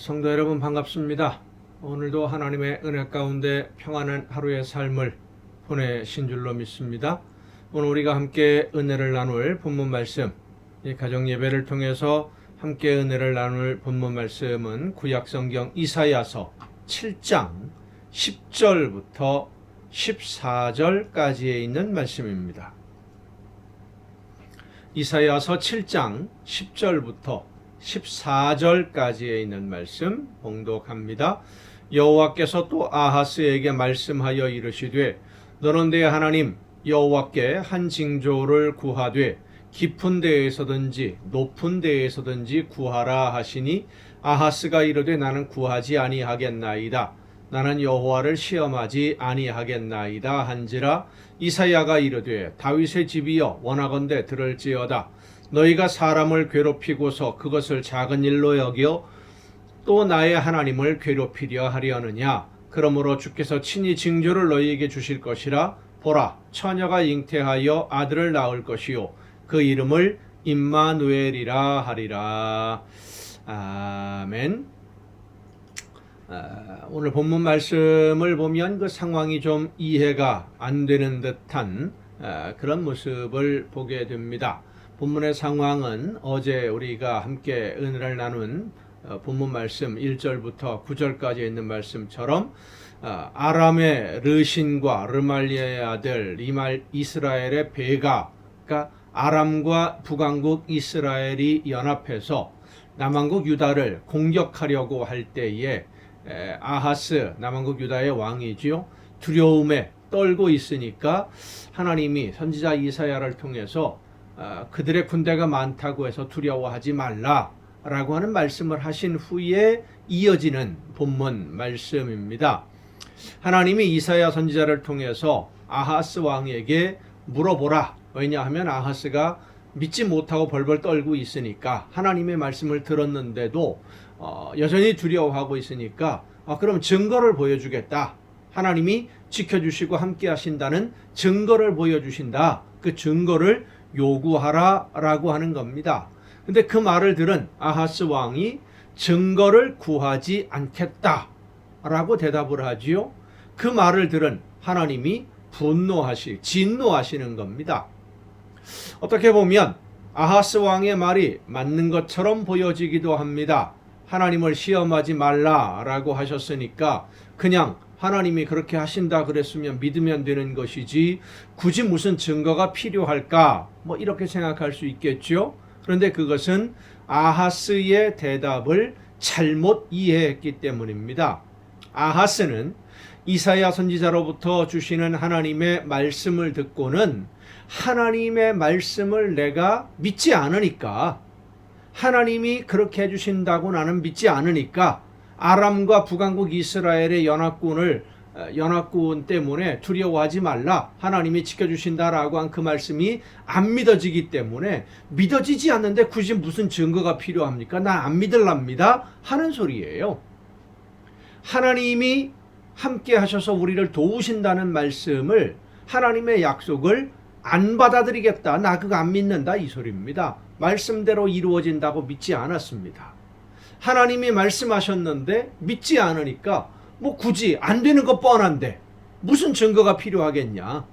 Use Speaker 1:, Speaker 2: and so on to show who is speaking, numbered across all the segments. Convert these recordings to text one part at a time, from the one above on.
Speaker 1: 성도 여러분 반갑습니다. 오늘도 하나님의 은혜 가운데 평안한 하루의 삶을 보내신 줄로 믿습니다. 오늘 우리가 함께 은혜를 나눌 본문 말씀, 이 가정 예배를 통해서 함께 은혜를 나눌 본문 말씀은 구약성경 이사야서 7장 10절부터 14절까지에 있는 말씀입니다. 이사야서 7장 10절부터 14절까지에 있는 말씀 봉독합니다. 여호와께서 또 아하스에게 말씀하여 이르시되 너는 내 하나님 여호와께 한 징조를 구하되 깊은 데에서든지 높은 데에서든지 구하라 하시니 아하스가 이르되 나는 구하지 아니하겠나이다. 나는 여호와를 시험하지 아니하겠나이다 한지라 이사야가 이르되 다윗의 집이여 원하건대 들을지어다. 너희가 사람을 괴롭히고서 그것을 작은 일로 여겨 또 나의 하나님을 괴롭히려 하려느냐. 그러므로 주께서 친히 징조를 너희에게 주실 것이라. 보라, 처녀가 잉태하여 아들을 낳을 것이요 그 이름을 임마누엘이라 하리라. 아멘. 오늘 본문 말씀을 보면 그 상황이 좀 이해가 안 되는 듯한 그런 모습을 보게 됩니다. 본문의 상황은 어제 우리가 함께 은혜를 나눈 본문 말씀 1절부터 9절까지 있는 말씀처럼 아람의 르신과 르말리아의 아들 이스라엘의 베가가 아람과 북왕국 이스라엘이 연합해서 남왕국 유다를 공격하려고 할 때에 아하스 남왕국 유다의 왕이지요. 두려움에 떨고 있으니까 하나님이 선지자 이사야를 통해서 그들의 군대가 많다고 해서 두려워하지 말라라고 하는 말씀을 하신 후에 이어지는 본문 말씀입니다. 하나님이 이사야 선지자를 통해서 아하스 왕에게 물어보라. 왜냐하면 아하스가 믿지 못하고 벌벌 떨고 있으니까 하나님의 말씀을 들었는데도 여전히 두려워하고 있으니까 그럼 증거를 보여주겠다. 하나님이 지켜주시고 함께 하신다는 증거를 보여주신다. 그 증거를 요구하라라고 하는 겁니다. 근데 그 말을 들은 아하스 왕이 증거를 구하지 않겠다라고 대답을 하지요. 그 말을 들은 하나님이 진노하시는 겁니다. 어떻게 보면 아하스 왕의 말이 맞는 것처럼 보여지기도 합니다. 하나님을 시험하지 말라라고 하셨으니까 그냥 하나님이 그렇게 하신다 그랬으면 믿으면 되는 것이지 굳이 무슨 증거가 필요할까? 이렇게 생각할 수 있겠죠. 그런데 그것은 아하스의 대답을 잘못 이해했기 때문입니다. 아하스는 이사야 선지자로부터 주시는 하나님의 말씀을 듣고는 하나님의 말씀을 내가 믿지 않으니까, 하나님이 그렇게 해주신다고 나는 믿지 않으니까 아람과 북왕국 이스라엘의 연합군 때문에 두려워하지 말라. 하나님이 지켜주신다라고 한 그 말씀이 안 믿어지기 때문에 믿어지지 않는데 굳이 무슨 증거가 필요합니까? 나 안 믿을랍니다. 하는 소리예요. 하나님이 함께 하셔서 우리를 도우신다는 말씀을, 하나님의 약속을 안 받아들이겠다. 나 그거 안 믿는다. 이 소리입니다. 말씀대로 이루어진다고 믿지 않았습니다. 하나님이 말씀하셨는데 믿지 않으니까 굳이 안 되는 거 뻔한데 무슨 증거가 필요하겠냐.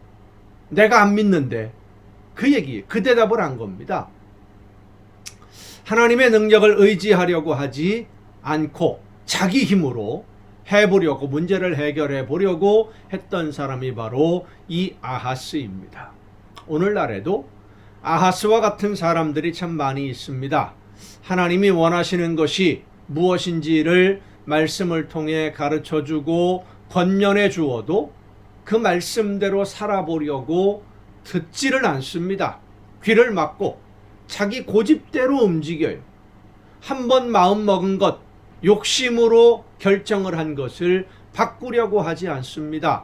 Speaker 1: 내가 안 믿는데. 그 대답을 한 겁니다. 하나님의 능력을 의지하려고 하지 않고 자기 힘으로 해보려고, 문제를 해결해 보려고 했던 사람이 바로 이 아하스입니다. 오늘날에도 아하스와 같은 사람들이 참 많이 있습니다. 하나님이 원하시는 것이 무엇인지를 말씀을 통해 가르쳐주고 권면해 주어도 그 말씀대로 살아보려고 듣지를 않습니다. 귀를 막고 자기 고집대로 움직여요. 한번 마음 먹은 것, 욕심으로 결정을 한 것을 바꾸려고 하지 않습니다.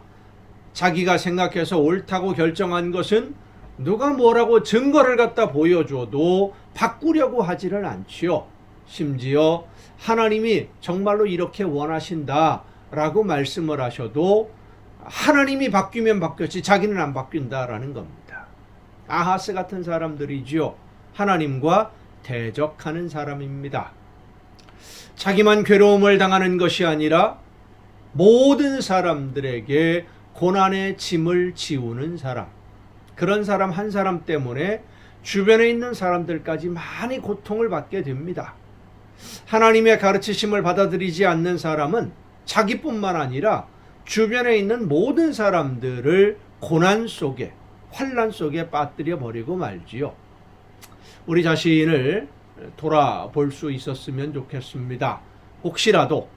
Speaker 1: 자기가 생각해서 옳다고 결정한 것은 누가 뭐라고 증거를 갖다 보여줘도 바꾸려고 하지를 않지요. 심지어 하나님이 정말로 이렇게 원하신다라고 말씀을 하셔도 하나님이 바뀌면 바뀌었지 자기는 안 바뀐다라는 겁니다. 아하스 같은 사람들이지요. 하나님과 대적하는 사람입니다. 자기만 괴로움을 당하는 것이 아니라 모든 사람들에게 고난의 짐을 지우는 사람, 그런 사람 한 사람 때문에 주변에 있는 사람들까지 많이 고통을 받게 됩니다. 하나님의 가르치심을 받아들이지 않는 사람은 자기뿐만 아니라 주변에 있는 모든 사람들을 고난 속에, 환난 속에 빠뜨려 버리고 말지요. 우리 자신을 돌아볼 수 있었으면 좋겠습니다. 혹시라도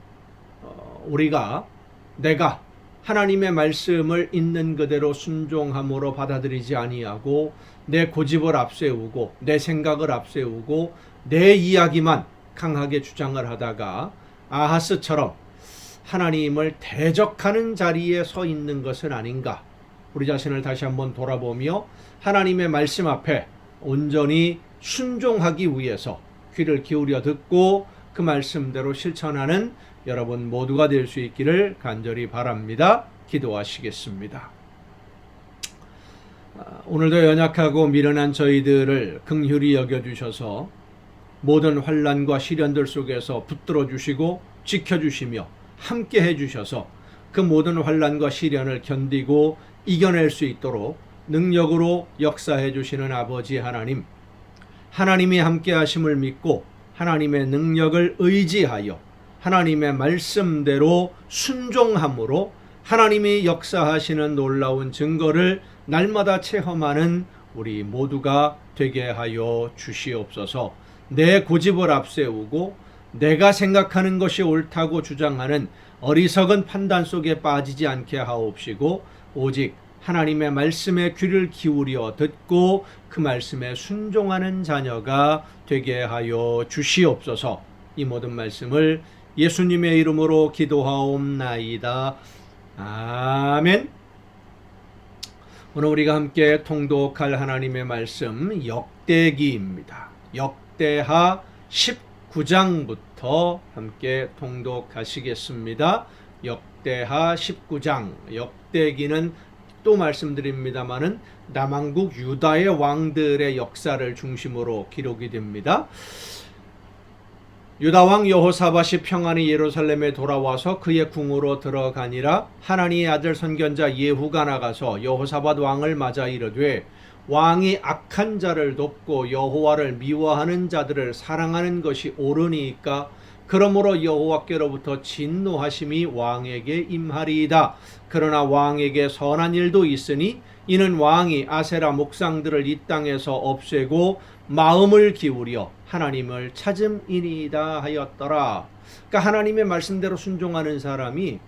Speaker 1: 내가 하나님의 말씀을 있는 그대로 순종함으로 받아들이지 아니하고 내 고집을 앞세우고 내 생각을 앞세우고 내 이야기만 강하게 주장을 하다가 아하스처럼 하나님을 대적하는 자리에 서 있는 것은 아닌가. 우리 자신을 다시 한번 돌아보며 하나님의 말씀 앞에 온전히 순종하기 위해서 귀를 기울여 듣고 그 말씀대로 실천하는 여러분 모두가 될 수 있기를 간절히 바랍니다. 기도하시겠습니다. 오늘도 연약하고 미련한 저희들을 긍휼히 여겨주셔서 모든 환난과 시련들 속에서 붙들어 주시고 지켜주시며 함께 해주셔서 그 모든 환난과 시련을 견디고 이겨낼 수 있도록 능력으로 역사해 주시는 아버지 하나님, 하나님이 함께 하심을 믿고 하나님의 능력을 의지하여 하나님의 말씀대로 순종함으로 하나님이 역사하시는 놀라운 증거를 날마다 체험하는 우리 모두가 되게 하여 주시옵소서. 내 고집을 앞세우고 내가 생각하는 것이 옳다고 주장하는 어리석은 판단 속에 빠지지 않게 하옵시고 오직 하나님의 말씀에 귀를 기울여 듣고 그 말씀에 순종하는 자녀가 되게 하여 주시옵소서. 이 모든 말씀을 예수님의 이름으로 기도하옵나이다. 아멘. 오늘 우리가 함께 통독할 하나님의 말씀 역대기입니다. 역대하 19장부터 함께 통독하시겠습니다. 역대하 19장. 역대기는 또 말씀드립니다마는 남왕국 유다의 왕들의 역사를 중심으로 기록이 됩니다. 유다 왕 여호사밧이 평안히 예루살렘에 돌아와서 그의 궁으로 들어가니라. 하나니의 아들 선견자 예후가 나가서 여호사밧 왕을 맞아 이르되 왕이 악한 자를 돕고 여호와를 미워하는 자들을 사랑하는 것이 옳으니까 그러므로 여호와께로부터 진노하심이 왕에게 임하리이다. 그러나 왕에게 선한 일도 있으니 이는 왕이 아세라 목상들을 이 땅에서 없애고 마음을 기울여 하나님을 찾음이니이다 하였더라. 그러니까 하나님의 말씀대로 순종하는 사람이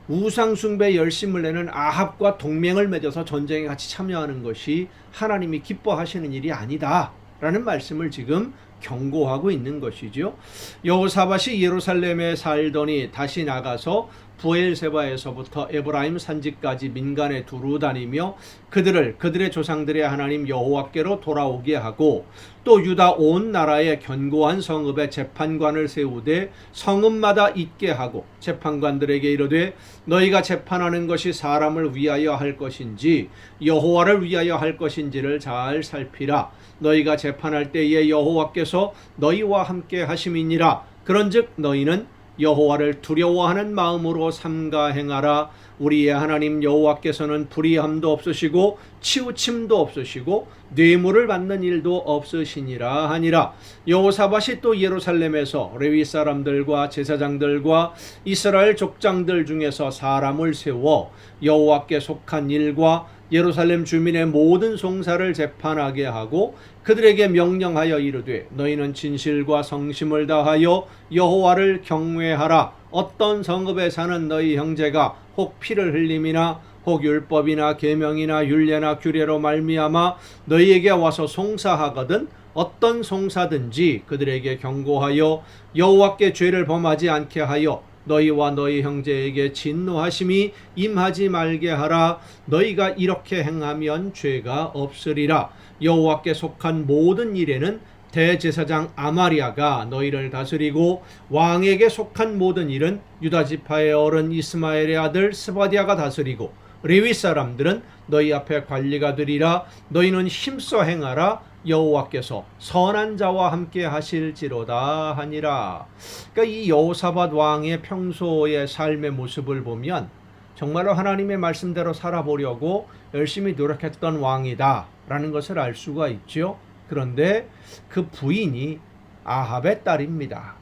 Speaker 1: 우상숭배 열심을 내는 아합과 동맹을 맺어서 전쟁에 같이 참여하는 것이 하나님이 기뻐하시는 일이 아니다 라는 말씀을 지금 경고하고 있는 것이죠. 여호사밧이 예루살렘에 살더니 다시 나가서 부엘세바에서부터 에브라임 산지까지 민간에 두루 다니며 그들의 조상들의 하나님 여호와께로 돌아오게 하고 또 유다 온 나라에 견고한 성읍에 재판관을 세우되 성읍마다 있게 하고 재판관들에게 이르되 너희가 재판하는 것이 사람을 위하여 할 것인지 여호와를 위하여 할 것인지를 잘 살피라. 너희가 재판할 때에 여호와께서 너희와 함께 하심이니라. 그런즉 너희는 여호와를 두려워하는 마음으로 삼가 행하라. 우리의 하나님 여호와께서는 불의함도 없으시고 치우침도 없으시고 뇌물을 받는 일도 없으시니라 하니라. 여호사밧이 또 예루살렘에서 레위 사람들과 제사장들과 이스라엘 족장들 중에서 사람을 세워 여호와께 속한 일과 예루살렘 주민의 모든 송사를 재판하게 하고 그들에게 명령하여 이르되 너희는 진실과 성심을 다하여 여호와를 경외하라. 어떤 성읍에 사는 너희 형제가 혹 피를 흘림이나 혹 율법이나 계명이나 율례나 규례로 말미암아 너희에게 와서 송사하거든 어떤 송사든지 그들에게 경고하여 여호와께 죄를 범하지 않게 하여 너희와 너희 형제에게 진노하심이 임하지 말게 하라. 너희가 이렇게 행하면 죄가 없으리라. 여호와께 속한 모든 일에는 대제사장 아마리아가 너희를 다스리고 왕에게 속한 모든 일은 유다 지파의 어른 이스마엘의 아들 스바디아가 다스리고 레위 사람들은 너희 앞에 관리가 되리라. 너희는 힘써 행하라. 여호와께서 선한 자와 함께 하실지로다 하니라. 그러니까 이 여호사밧 왕의 평소의 삶의 모습을 보면 정말로 하나님의 말씀대로 살아보려고 열심히 노력했던 왕이다 라는 것을 알 수가 있죠. 그런데 그 부인이 아합의 딸입니다.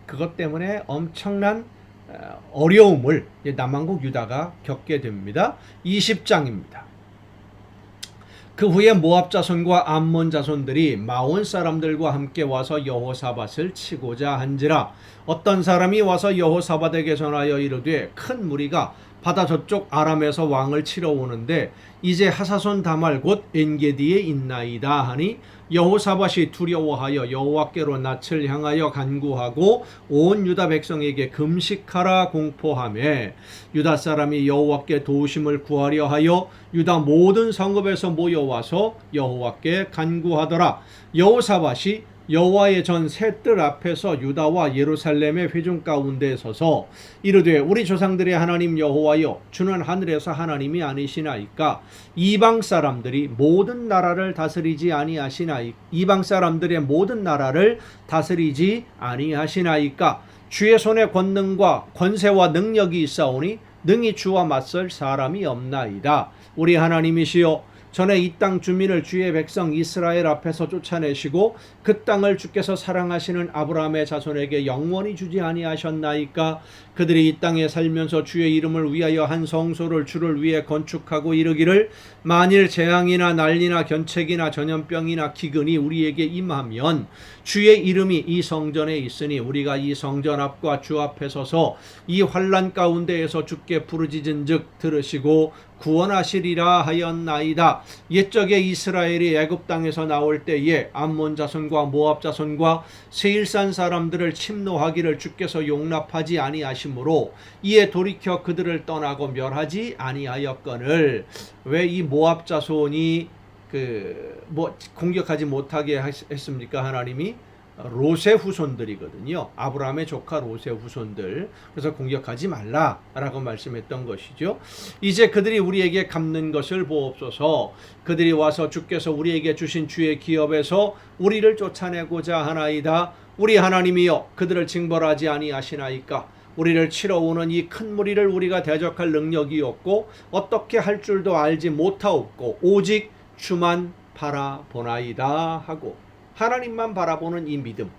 Speaker 1: 그것 때문에 엄청난 어려움을 남왕국 유다가 겪게 됩니다. 20장입니다. 그 후에 모압 자손과 암몬 자손들이 마온 사람들과 함께 와서 여호사밧을 치고자 한지라. 어떤 사람이 와서 여호사밧에게 전하여 이르되 큰 무리가 바다 저쪽 아람에서 왕을 치러 오는데 이제 하사손 다말 곧 엔게디에 있나이다 하니 여호사밧이 두려워하여 여호와께로 낯을 향하여 간구하고 온 유다 백성에게 금식하라 공포하며 유다 사람이 여호와께 도우심을 구하려 하여 유다 모든 성읍에서 모여와서 여호와께 간구하더라. 여호사밧이 여호와의 전 셋들 앞에서 유다와 예루살렘의 회중 가운데 서서 이르되 우리 조상들의 하나님 여호와여 주는 하늘에서 하나님이 아니시나이까 이방 사람들이 모든 나라를 다스리지 아니하시나이까 이방 사람들의 모든 나라를 다스리지 아니하시나이까 주의 손에 권능과 권세와 능력이 있사오니 능히 주와 맞설 사람이 없나이다. 우리 하나님이시여 전에 이 땅 주민을 주의 백성 이스라엘 앞에서 쫓아내시고 그 땅을 주께서 사랑하시는 아브라함의 자손에게 영원히 주지 아니하셨나이까. 그들이 이 땅에 살면서 주의 이름을 위하여 한 성소를 주를 위해 건축하고 이르기를 만일 재앙이나 난리나 견책이나 전염병이나 기근이 우리에게 임하면 주의 이름이 이 성전에 있으니 우리가 이 성전 앞과 주 앞에 서서 이 환난 가운데에서 주께 부르짖은즉 들으시고 구원하시리라 하였나이다. 옛적에 이스라엘이 애굽 땅에서 나올 때에 암몬 자손과 모압 자손과 세일산 사람들을 침노하기를 주께서 용납하지 아니하시므로 이에 돌이켜 그들을 떠나고 멸하지 아니하였거늘. 왜 이 모압 자손이 공격하지 못하게 했습니까? 하나님이 롯의 후손들이거든요. 아브라함의 조카 롯의 후손들. 그래서 공격하지 말라라고 말씀했던 것이죠. 이제 그들이 우리에게 갚는 것을 보옵소서. 그들이 와서 주께서 우리에게 주신 주의 기업에서 우리를 쫓아내고자 하나이다. 우리 하나님이여 그들을 징벌하지 아니하시나이까. 우리를 치러 오는 이 큰 무리를 우리가 대적할 능력이 없고 어떻게 할 줄도 알지 못하옵고 오직 주만 바라보나이다 하고 하나님만 바라보는 이 믿음.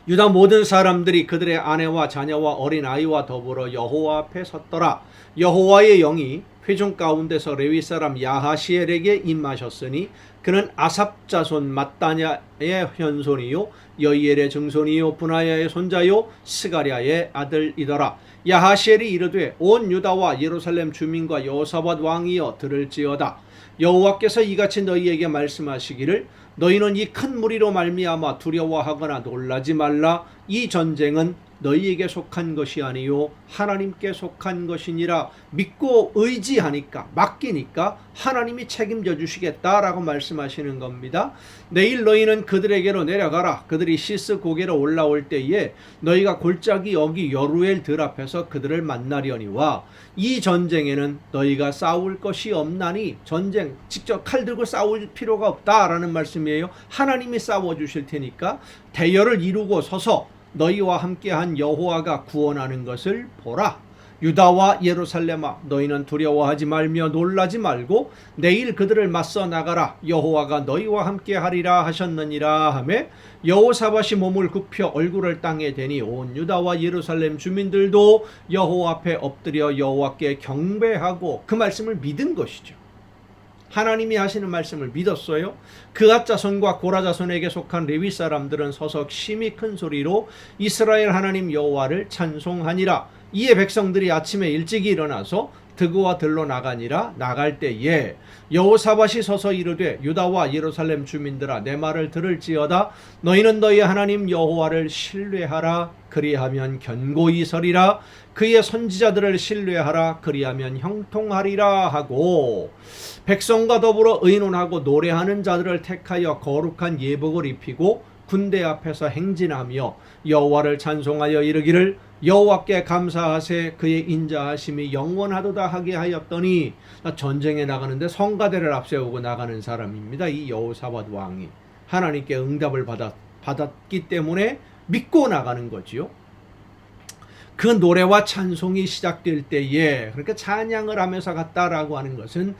Speaker 1: 유다 모든 사람들이 그들의 아내와 자녀와 어린 아이와 더불어 여호와 앞에 섰더라. 여호와의 영이 회중 가운데서 레위 사람 야하시엘에게 임하셨으니 그는 아삽 자손 mat단야의 현손이요 여이엘의 증손이요 분하야의 손자요 스가랴의 아들이더라. 야하시엘이 이르되 온 유다와 예루살렘 주민과 여호사밧 왕이여 들을지어다. 여호와께서 이같이 너희에게 말씀하시기를 너희는 이 큰 무리로 말미암아 두려워하거나 놀라지 말라. 이 전쟁은 너희에게 속한 것이 아니요 하나님께 속한 것이니라. 믿고 의지하니까 맡기니까 하나님이 책임져 주시겠다라고 말씀하시는 겁니다. 내일 너희는 그들에게로 내려가라. 그들이 시스 고개로 올라올 때에 너희가 골짜기 여기 여루엘 들 앞에서 그들을 만나려니와 이 전쟁에는 너희가 싸울 것이 없나니 전쟁 직접 칼 들고 싸울 필요가 없다라는 말씀이에요. 하나님이 싸워 주실 테니까 대열을 이루고 서서 너희와 함께한 여호와가 구원하는 것을 보라. 유다와 예루살렘아 너희는 두려워하지 말며 놀라지 말고 내일 그들을 맞서 나가라. 여호와가 너희와 함께하리라 하셨느니라 하며 여호사밧이 몸을 굽혀 얼굴을 땅에 대니 온 유다와 예루살렘 주민들도 여호와 앞에 엎드려 여호와께 경배하고 그 말씀을 믿은 것이죠. 하나님이 하시는 말씀을 믿었어요. 그앗 자손과 고라 자손에게 속한 레위 사람들은 서서 심히 큰 소리로 이스라엘 하나님 여호와를 찬송하니라. 이에 백성들이 아침에 일찍 일어나서 드그와 들로 나가니라. 나갈 때에 여호사밧이 서서 이르되 유다와 예루살렘 주민들아 내 말을 들을지어다. 너희는 너희 하나님 여호와를 신뢰하라. 그리하면 견고히 서리라. 그의 선지자들을 신뢰하라. 그리하면 형통하리라 하고 백성과 더불어 의논하고 노래하는 자들을 택하여 거룩한 예복을 입히고 군대 앞에서 행진하며 여호와를 찬송하여 이르기를 여호와께 감사하세 그의 인자하심이 영원하도다 하게 하였더니 전쟁에 나가는데 성가대를 앞세우고 나가는 사람입니다. 이 여호사밧 왕이 하나님께 응답을 받았기 때문에 믿고 나가는 거지요. 그 노래와 찬송이 시작될 때에 그러니까 찬양을 하면서 갔다라고 하는 것은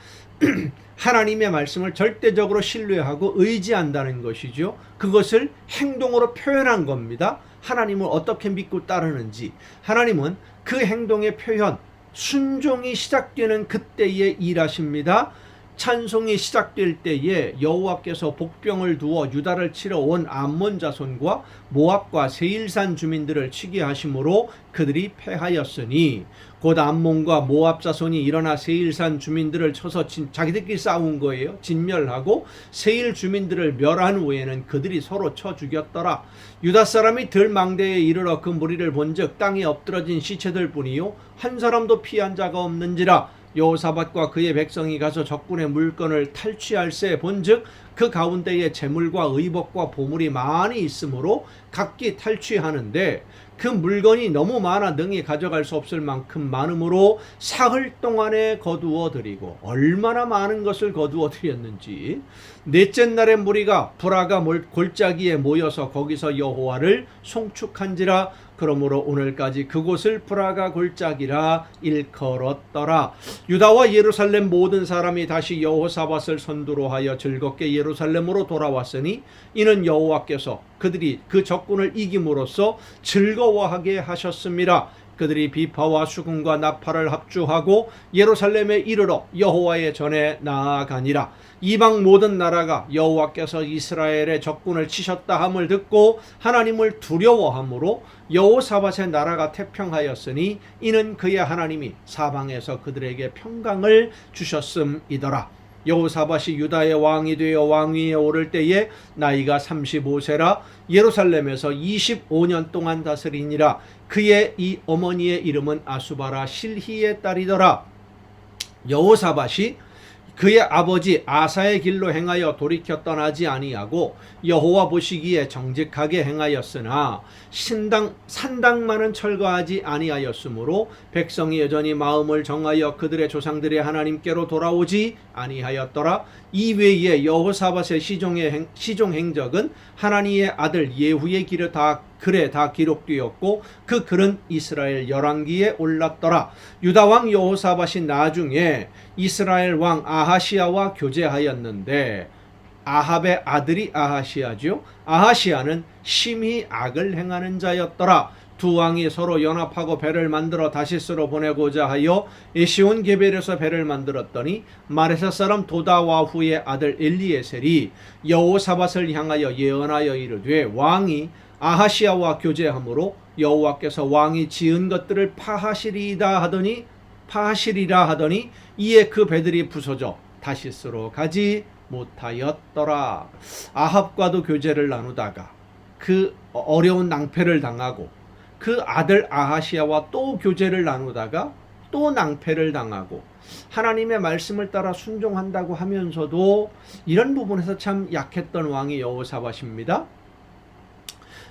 Speaker 1: 하나님의 말씀을 절대적으로 신뢰하고 의지한다는 것이죠. 그것을 행동으로 표현한 겁니다. 하나님을 어떻게 믿고 따르는지. 하나님은 그 행동의 표현, 순종이 시작되는 그때에 일하십니다. 찬송이 시작될 때에 여호와께서 복병을 두어 유다를 치러 온 암몬 자손과 모압과 세일산 주민들을 치게 하심으로 그들이 패하였으니 곧 암몬과 모압 자손이 일어나 세일산 주민들을 쳐서 자기들끼리 싸운 거예요. 진멸하고 세일 주민들을 멸한 후에는 그들이 서로 쳐 죽였더라. 유다 사람이 들망대에 이르러 그 무리를 본즉 땅에 엎드러진 시체들 뿐이요 한 사람도 피한 자가 없는지라. 여호사밧과 그의 백성이 가서 적군의 물건을 탈취할세 본즉 그 가운데에 재물과 의복과 보물이 많이 있으므로 각기 탈취하는데 그 물건이 너무 많아 능히 가져갈 수 없을 만큼 많으므로 사흘 동안에 거두어 드리고 얼마나 많은 것을 거두어 드렸는지 넷째 날에 무리가 브라가 골짜기에 모여서 거기서 여호와를 송축한지라. 그러므로 오늘까지 그곳을 브라가 골짜기라 일컬었더라. 유다와 예루살렘 모든 사람이 다시 여호사밧을 선두로 하여 즐겁게 예루살렘으로 돌아왔으니 이는 여호와께서 그들이 그 적군을 이김으로써 즐거워하게 하셨습니다. 그들이 비파와 수금과 나팔을 합주하고 예루살렘에 이르러 여호와의 전에 나아가니라. 이방 모든 나라가 여호와께서 이스라엘의 적군을 치셨다 함을 듣고 하나님을 두려워함으로 여호사밧의 나라가 태평하였으니 이는 그의 하나님이 사방에서 그들에게 평강을 주셨음이더라. 여호사밧이 유다의 왕이 되어 왕위에 오를 때에 나이가 35세라 예루살렘에서 25년 동안 다스리니라. 그의 이 어머니의 이름은 아수바라 실히의 딸이더라. 여호사밧이 그의 아버지 아사의 길로 행하여 돌이켜 떠나지 아니하고 여호와 보시기에 정직하게 행하였으나 산당만은 철거하지 아니하였으므로 백성이 여전히 마음을 정하여 그들의 조상들의 하나님께로 돌아오지 아니하였더라. 이외에 여호사밧의 시종 행적은 하나니의 아들 예후의 글에 다 기록되었고 그 글은 이스라엘 열왕기에 올랐더라. 유다 왕 여호사밧이 나중에 이스라엘 왕 아하시아와 교제하였는데 아합의 아들이 아하시아죠. 아하시아는 심히 악을 행하는 자였더라. 두 왕이 서로 연합하고 배를 만들어 다시스로 보내고자 하여 에시온 게벨에서 배를 만들었더니 마레사 사람 도다와후의 아들 엘리에셀이 여호사밧을 향하여 예언하여 이르되 왕이 아하시아와 교제하므로 여호와께서 왕이 지은 것들을 파하시리라 하더니 이에 그 배들이 부서져 다시스로 가지 못하였더라. 아합과도 교제를 나누다가 그 어려운 낭패를 당하고 그 아들 아하시아와 또 교제를 나누다가 또 낭패를 당하고 하나님의 말씀을 따라 순종한다고 하면서도 이런 부분에서 참 약했던 왕이 여호사밧입니다.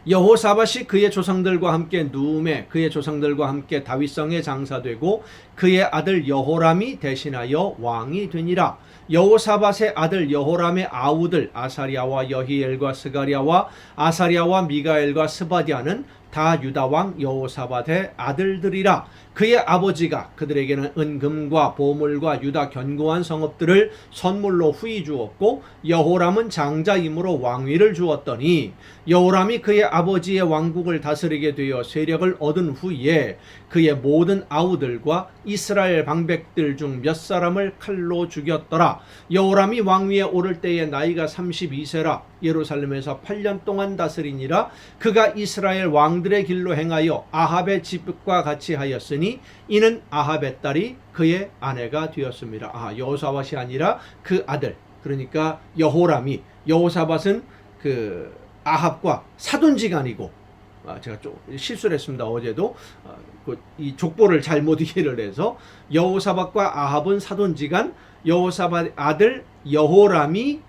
Speaker 1: 여호사밧이 그의 조상들과 함께 누움에 그의 조상들과 함께 다윗성에 장사되고 그의 아들 여호람이 대신하여 왕이 되니라. 여호사밧의 아들 여호람의 아우들 아사랴와 여히엘과 스가랴와 아사랴와 미가엘과 스바디아는 다 유다왕 여호사밧의 아들들이라. 그의 아버지가 그들에게는 은금과 보물과 유다 견고한 성읍들을 선물로 후히 주었고 여호람은 장자이므로 왕위를 주었더니 여호람이 그의 아버지의 왕국을 다스리게 되어 세력을 얻은 후에 그의 모든 아우들과 이스라엘 방백들 중 몇 사람을 칼로 죽였더라. 여호람이 왕위에 오를 때에 나이가 32세라 예루살렘에서 8년 동안 다스리니라. 그가 이스라엘 왕들의 길로 행하여 아합의 집과 같이 하였으니 이는 아합의 딸이 그의 아내가 되었습니다. 여호사밧이 아니라 그 아들, 그러니까 여호람이, 여호사밧은 그 아합과 사돈지간이고, 제가 좀 실수를 했습니다. 어제도 이 족보를 잘못 이해를 해서 여호사밧과 아합은 사돈지간, 여호사밧 아들 여호람이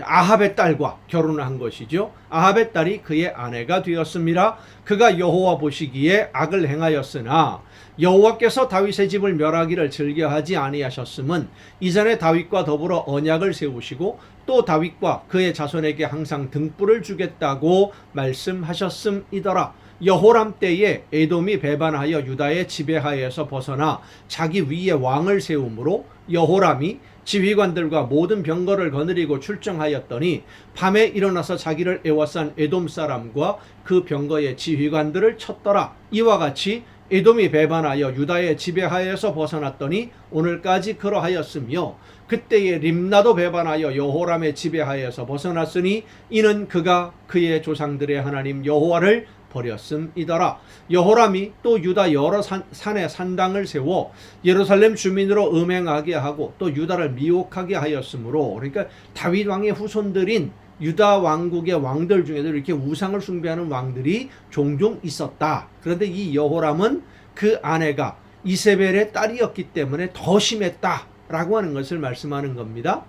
Speaker 1: 아합의 딸과 결혼을 한 것이죠. 아합의 딸이 그의 아내가 되었습니다. 그가 여호와 보시기에 악을 행하였으나 여호와께서 다윗의 집을 멸하기를 즐겨하지 아니하셨음은 이전에 다윗과 더불어 언약을 세우시고 또 다윗과 그의 자손에게 항상 등불을 주겠다고 말씀하셨음이더라. 여호람 때에 에돔이 배반하여 유다의 지배하에서 벗어나 자기 위에 왕을 세우므로 여호람이 지휘관들과 모든 병거를 거느리고 출정하였더니 밤에 일어나서 자기를 애워싼 에돔 사람과 그 병거의 지휘관들을 쳤더라. 이와 같이 에돔이 배반하여 유다의 지배하에서 벗어났더니 오늘까지 그러하였으며 그때에 림나도 배반하여 여호람의 지배하에서 벗어났으니 이는 그가 그의 조상들의 하나님 여호와를 버렸음이더라. 여호람이 또 유다 여러 산에 산당을 세워 예루살렘 주민으로 음행하게 하고 또 유다를 미혹하게 하였으므로, 그러니까 다윗 왕의 후손들인 유다 왕국의 왕들 중에도 이렇게 우상을 숭배하는 왕들이 종종 있었다. 그런데 이 여호람은 그 아내가 이세벨의 딸이었기 때문에 더 심했다라고 하는 것을 말씀하는 겁니다.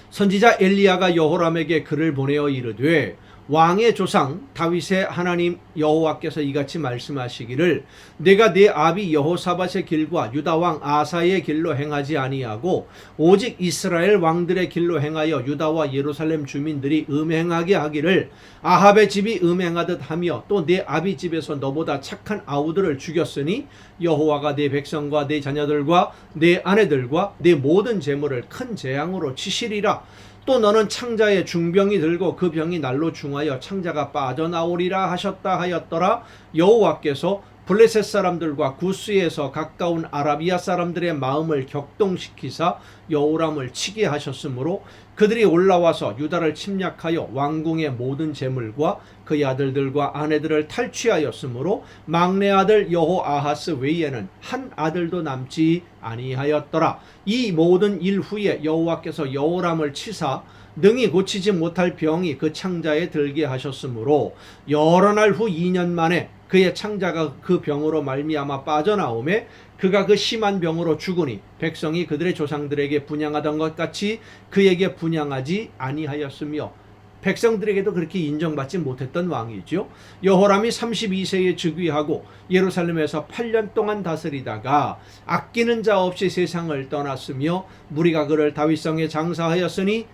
Speaker 1: 선지자 엘리야가 여호람에게 글을 보내어 이르되 왕의 조상 다윗의 하나님 여호와께서 이같이 말씀하시기를 내가 네 아비 여호사밧의 길과 유다 왕 아사의 길로 행하지 아니하고 오직 이스라엘 왕들의 길로 행하여 유다와 예루살렘 주민들이 음행하게 하기를 아합의 집이 음행하듯 하며 또 내 아비 집에서 너보다 착한 아우들을 죽였으니 여호와가 네 백성과 네 자녀들과 네 아내들과 네 모든 재물을 큰 재앙으로 치시리라. 또 너는 창자의 중병이 들고 그 병이 날로 중하여 창자가 빠져나오리라 하셨다 하였더라. 여호와께서 블레셋 사람들과 구스에서 가까운 아라비아 사람들의 마음을 격동시키사 여호람을 치게 하셨으므로 그들이 올라와서 유다를 침략하여 왕궁의 모든 재물과 그의 아들들과 아내들을 탈취하였으므로 막내 아들 여호아하스 외에는 한 아들도 남지 아니하였더라. 이 모든 일 후에 여호와께서 여호람을 치사 능히 고치지 못할 병이 그 창자에 들게 하셨으므로 여러 날 후 2년 만에 그의 창자가 그 병으로 말미암아 빠져나오매 그가 그 심한 병으로 죽으니 백성이 그들의 조상들에게 분향하던 것 같이 그에게 분향하지 아니하였으며 백성들에게도 그렇게 인정받지 못했던 왕이죠. 여호람이 32세에 즉위하고 예루살렘에서 8년 동안 다스리다가 아끼는 자 없이 세상을 떠났으며 무리가 그를 다윗성에 장사하였으나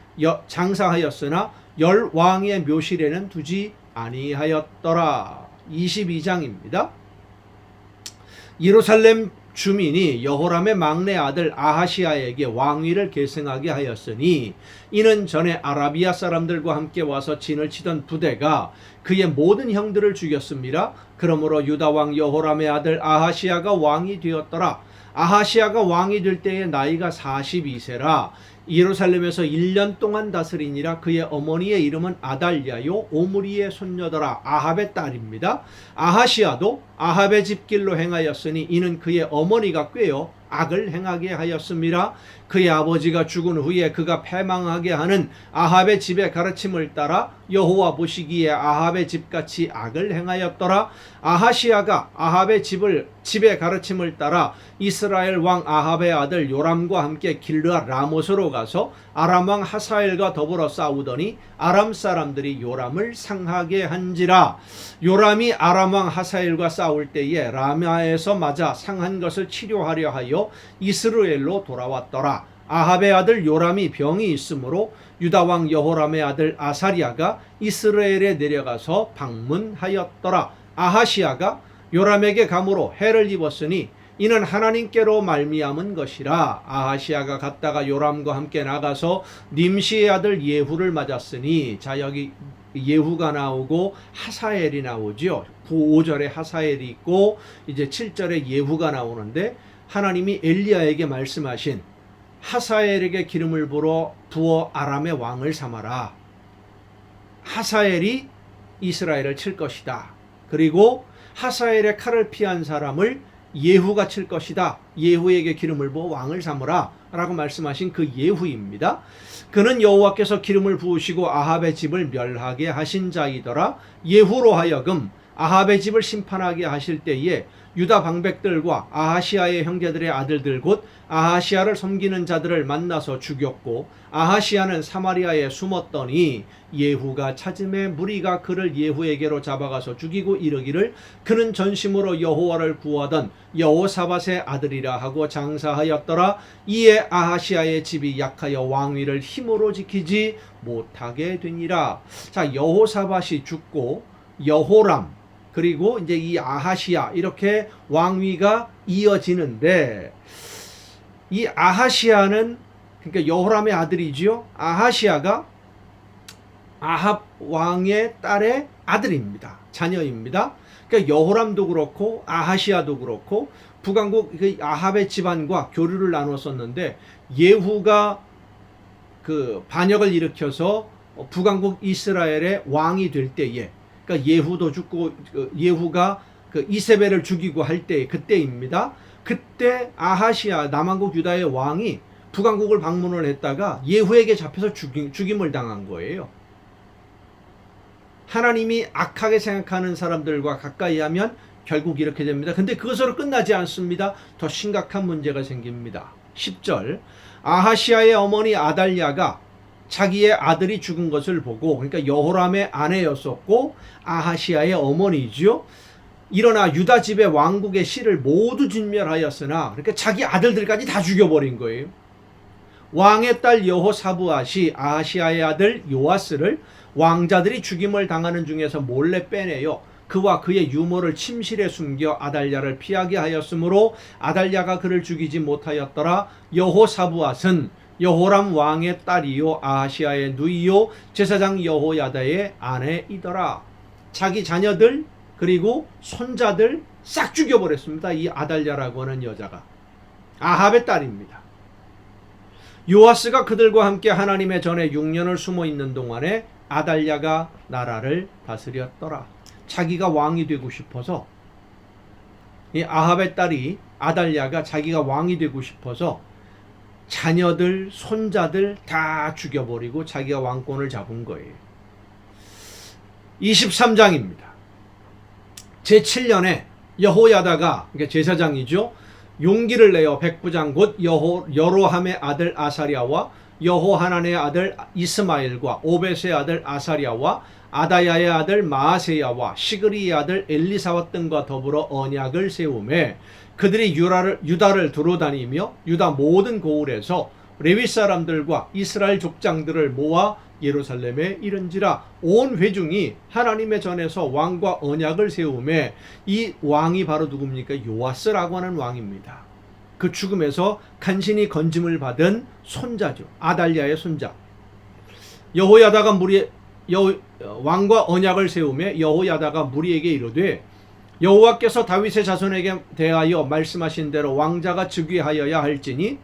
Speaker 1: 열 왕의 묘실에는 두지 아니하였더라. 22장입니다. 예루살렘 주민이 여호람의 막내 아들 아하시아에게 왕위를 계승하게 하였으니 이는 전에 아라비아 사람들과 함께 와서 진을 치던 부대가 그의 모든 형들을 죽였습니다. 그러므로 유다 왕 여호람의 아들 아하시아가 왕이 되었더라. 아하시아가 왕이 될 때의 나이가 42세라 예루살렘에서 1년 동안 다스리니라. 그의 어머니의 이름은 아달랴요 오므리의 손녀더라. 아합의 딸입니다. 아하시아도 아합의 집길로 행하였으니 이는 그의 어머니가 꾀어 악을 행하게 하였습니다. 그의 아버지가 죽은 후에 그가 패망하게 하는 아합의 집의 가르침을 따라 여호와 보시기에 아합의 집같이 악을 행하였더라. 아하시아가 아합의 집의 가르침을 따라 이스라엘 왕 아합의 아들 요람과 함께 길르앗 라못으로 가서 아람 왕 하사엘과 더불어 싸우더니 아람 사람들이 요람을 상하게 한지라. 요람이 아람 왕 하사엘과 싸울 때에 라마에서 맞아 상한 것을 치료하려 하여 이스라엘로 돌아왔더라. 아합의 아들 요람이 병이 있으므로 유다 왕 여호람의 아들 아사리아가 이스라엘에 내려가서 방문하였더라. 아하시아가 요람에게 감으로 해를 입었으니 이는 하나님께로 말미암은 것이라. 아하시아가 갔다가 요람과 함께 나가서 님시의 아들 예후를 맞았으니, 자 여기 예후가 나오고 하사엘이 나오죠. 5절에 하사엘이 있고 이제 7절에 예후가 나오는데 하나님이 엘리야에게 말씀하신 하사엘에게 기름을 부어 아람의 왕을 삼아라. 하사엘이 이스라엘을 칠 것이다. 그리고 하사엘의 칼을 피한 사람을 예후가 칠 것이다. 예후에게 기름을 부어 왕을 삼으라 라고 말씀하신 그 예후입니다. 그는 여호와께서 기름을 부으시고 아합의 집을 멸하게 하신 자이더라. 예후로 하여금 아합의 집을 심판하게 하실 때에 유다 방백들과 아하시아의 형제들의 아들들 곧 아하시아를 섬기는 자들을 만나서 죽였고 아하시아는 사마리아에 숨었더니 예후가 찾음에 무리가 그를 예후에게로 잡아가서 죽이고 이르기를 그는 전심으로 여호와를 구하던 여호사밧의 아들이라 하고 장사하였더라. 이에 아하시아의 집이 약하여 왕위를 힘으로 지키지 못하게 되니라. 자, 여호사밧이 죽고 여호람 그리고 이제 이 아하시아 이렇게 왕위가 이어지는데 이 아하시아는 그러니까 여호람의 아들이지요. 아하시아가 아합 왕의 딸의 아들입니다. 자녀입니다. 그러니까 여호람도 그렇고 아하시아도 그렇고 북왕국 아합의 집안과 교류를 나눴었는데 예후가 그 반역을 일으켜서 북왕국 이스라엘의 왕이 될 때에 그러니까 예후도 죽고 예후가 그 이세벨을 죽이고 할 때 그때입니다. 그때 아하시아 남왕국 유다의 왕이 북왕국을 방문을 했다가 예후에게 잡혀서 죽임을 당한 거예요. 하나님이 악하게 생각하는 사람들과 가까이 하면 결국 이렇게 됩니다. 근데 그것으로 끝나지 않습니다. 더 심각한 문제가 생깁니다. 10절 아하시아의 어머니 아달랴가 자기의 아들이 죽은 것을 보고 그러니까 여호람의 아내였었고 아하시아의 어머니죠. 일어나 유다 집의 왕국의 씨를 모두 진멸하였으나 그러니까 자기 아들들까지 다 죽여버린 거예요. 왕의 딸 여호사부앗이 아하시아의 아들 요아스를 왕자들이 죽임을 당하는 중에서 몰래 빼내요. 그와 그의 유모를 침실에 숨겨 아달랴를 피하게 하였으므로 아달랴가 그를 죽이지 못하였더라. 여호사부앗은 여호람 왕의 딸이요 아하시아의 누이요 제사장 여호야다의 아내이더라. 자기 자녀들 그리고 손자들 싹 죽여버렸습니다. 이 아달랴라고 하는 여자가 아합의 딸입니다. 요아스가 그들과 함께 하나님의 전에 6년을 숨어 있는 동안에 아달랴가 나라를 다스렸더라. 자기가 왕이 되고 싶어서 이 아합의 딸이 아달랴가 자기가 왕이 되고 싶어서 자녀들, 손자들 다 죽여버리고 자기가 왕권을 잡은 거예요. 23장입니다. 제7년에 여호야다가 그러니까 제사장이죠. 용기를 내어 백부장 곧 여로함의 아들 아사랴와 여호하난의 아들 이스마엘과 오벳의 아들 아사랴와 아다야의 아들 마아세야와 시그리의 아들 엘리사와 등과 더불어 언약을 세우매 그들이 유다를 두루다니며 유다 모든 고을에서 레위 사람들과 이스라엘 족장들을 모아 예루살렘에 이른지라. 온 회중이 하나님의 전에서 왕과 언약을 세우매 이 왕이 바로 누굽니까? 요아스라고 하는 왕입니다. 그 죽음에서 간신히 건짐을 받은 손자죠. 아달랴의 손자. 여호야다가 왕과 언약을 세우며 여호야다가 무리에게 이르되 여호와께서 다윗의 자손에게 대하여 말씀하신 대로 왕자가 즉위하여야 할지니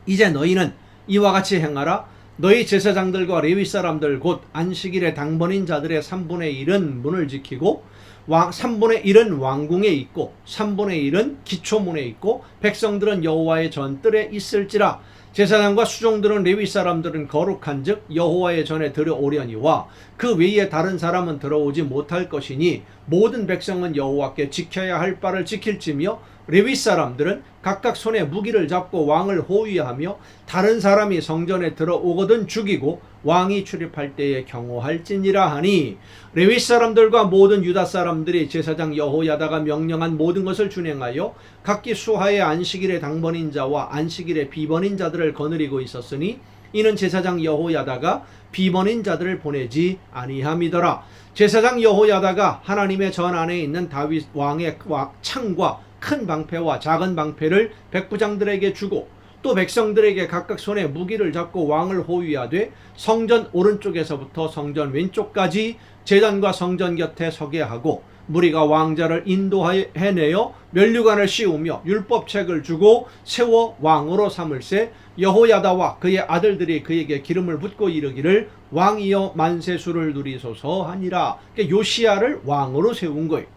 Speaker 1: 이제 너희는 이와 같이 행하라. 너희 제사장들과 레위 사람들 곧 안식일에 당번인 자들의 3분의 1은 문을 지키고 3분의 1은 왕궁에 있고 3분의 1은 기초문에 있고 백성들은 여호와의 전뜰에 있을지라. 제사장과 수종들은 레위 사람들은 거룩한즉 여호와의 전에 들어오려니와 그 외에 다른 사람은 들어오지 못할 것이니 모든 백성은 여호와께 지켜야 할 바를 지킬지며 레위 사람들은 각각 손에 무기를 잡고 왕을 호위하며 다른 사람이 성전에 들어오거든 죽이고 왕이 출입할 때에 경호할지니라 하니 레위 사람들과 모든 유다 사람들이 제사장 여호야다가 명령한 모든 것을 준행하여 각기 수하의 안식일의 당번인 자와 안식일의 비번인 자들을 거느리고 있었으니 이는 제사장 여호야다가 비번인 자들을 보내지 아니함이더라. 제사장 여호야다가 하나님의 전 안에 있는 다윗 왕의 창과 큰 방패와 작은 방패를 백부장들에게 주고 또 백성들에게 각각 손에 무기를 잡고 왕을 호위하되 성전 오른쪽에서부터 성전 왼쪽까지 제단과 성전 곁에 서게 하고 무리가 왕자를 인도해내어 면류관을 씌우며 율법책을 주고 세워 왕으로 삼을세 여호야다와 그의 아들들이 그에게 기름을 붓고 이르기를 왕이여 만세수를 누리소서 하니라. 그러니까 요시야를 왕으로 세운 거예요.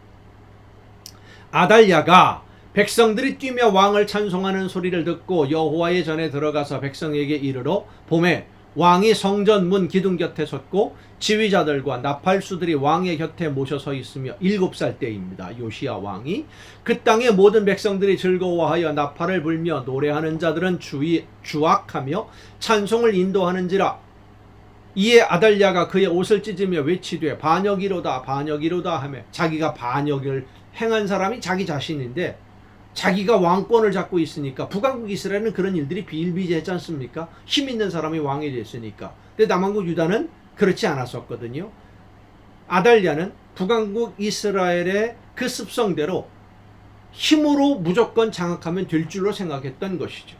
Speaker 1: 아달랴가 백성들이 뛰며 왕을 찬송하는 소리를 듣고 여호와의 전에 들어가서 백성에게 이르러 보매 왕이 성전 문 기둥 곁에 섰고 지휘자들과 나팔수들이 왕의 곁에 모셔 서 있으며 7살 때입니다. 요시야 왕이. 그 땅의 모든 백성들이 즐거워하여 나팔을 불며 노래하는 자들은 주악하며 찬송을 인도하는지라. 이에 아달랴가 그의 옷을 찢으며 외치되 반역이로다 반역이로다 하며, 자기가 반역을 행한 사람이 자기 자신인데 자기가 왕권을 잡고 있으니까. 북왕국 이스라엘은 그런 일들이 비일비재했지 않습니까? 힘 있는 사람이 왕이 됐으니까. 근데 남왕국 유다는 그렇지 않았었거든요. 아달랴는 북왕국 이스라엘의 그 습성대로 힘으로 무조건 장악하면 될 줄로 생각했던 것이죠.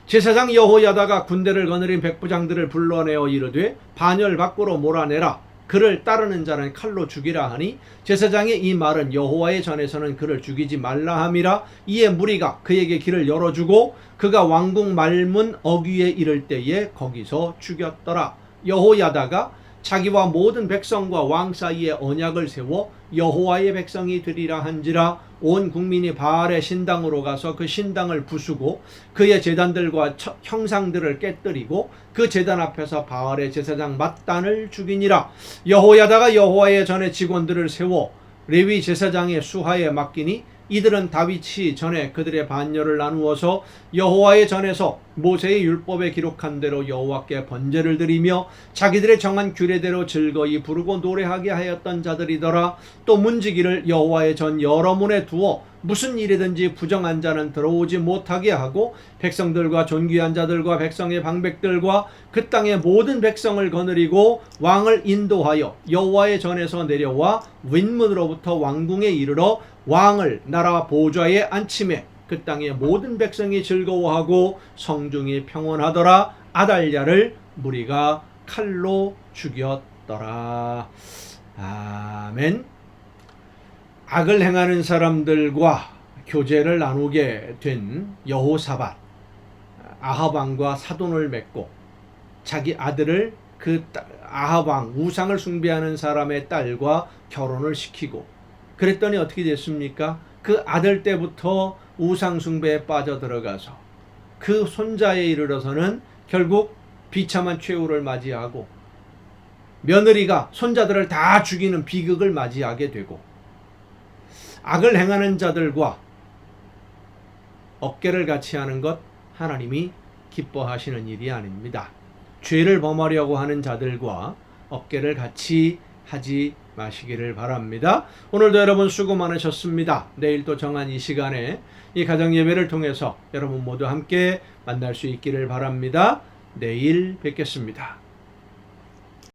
Speaker 1: 제사장 여호야다가 군대를 거느린 백부장들을 불러내어 이르되 반열 밖으로 몰아내라. 그를 따르는 자는 칼로 죽이라 하니, 제사장의 이 말은 여호와의 전에서는 그를 죽이지 말라 함이라. 이에 무리가 그에게 길을 열어주고 그가 왕궁 말문 어귀에 이를 때에 거기서 죽였더라. 여호야다가 자기와 모든 백성과 왕 사이에 언약을 세워 여호와의 백성이 되리라 한지라. 온 국민이 바알의 신당으로 가서 그 신당을 부수고 그의 제단들과 형상들을 깨뜨리고 그 제단 앞에서 바알의 제사장 맏단을 죽이니라. 여호야다가 여호와의 전에 직원들을 세워 레위 제사장의 수하에 맡기니, 이들은 다윗이 전에 그들의 반열을 나누어서 여호와의 전에서 모세의 율법에 기록한 대로 여호와께 번제를 드리며 자기들의 정한 규례대로 즐거이 부르고 노래하게 하였던 자들이더라. 또 문지기를 여호와의 전 여러 문에 두어 무슨 일이든지 부정한 자는 들어오지 못하게 하고, 백성들과 존귀한 자들과 백성의 방백들과 그 땅의 모든 백성을 거느리고 왕을 인도하여 여호와의 전에서 내려와 윗문으로부터 왕궁에 이르러 왕을 나라 보좌에 앉히매 그 땅의 모든 백성이 즐거워하고 성중이 평온하더라. 아달랴를 무리가 칼로 죽였더라. 아멘. 악을 행하는 사람들과 교제를 나누게 된 여호사밧, 아합 왕과 사돈을 맺고 자기 아들을 그 아합 왕, 우상을 숭배하는 사람의 딸과 결혼을 시키고, 그랬더니 어떻게 됐습니까? 그 아들 때부터 우상 숭배에 빠져들어가서 그 손자에 이르러서는 결국 비참한 최후를 맞이하고 며느리가 손자들을 다 죽이는 비극을 맞이하게 되고, 악을 행하는 자들과 어깨를 같이 하는 것 하나님이 기뻐하시는 일이 아닙니다. 죄를 범하려고 하는 자들과 어깨를 같이 하지 마시기를 바랍니다. 오늘도 여러분 수고 많으셨습니다. 내일 또 정한 이 시간에 이 가정 예배를 통해서 여러분 모두 함께 만날 수 있기를 바랍니다. 내일 뵙겠습니다.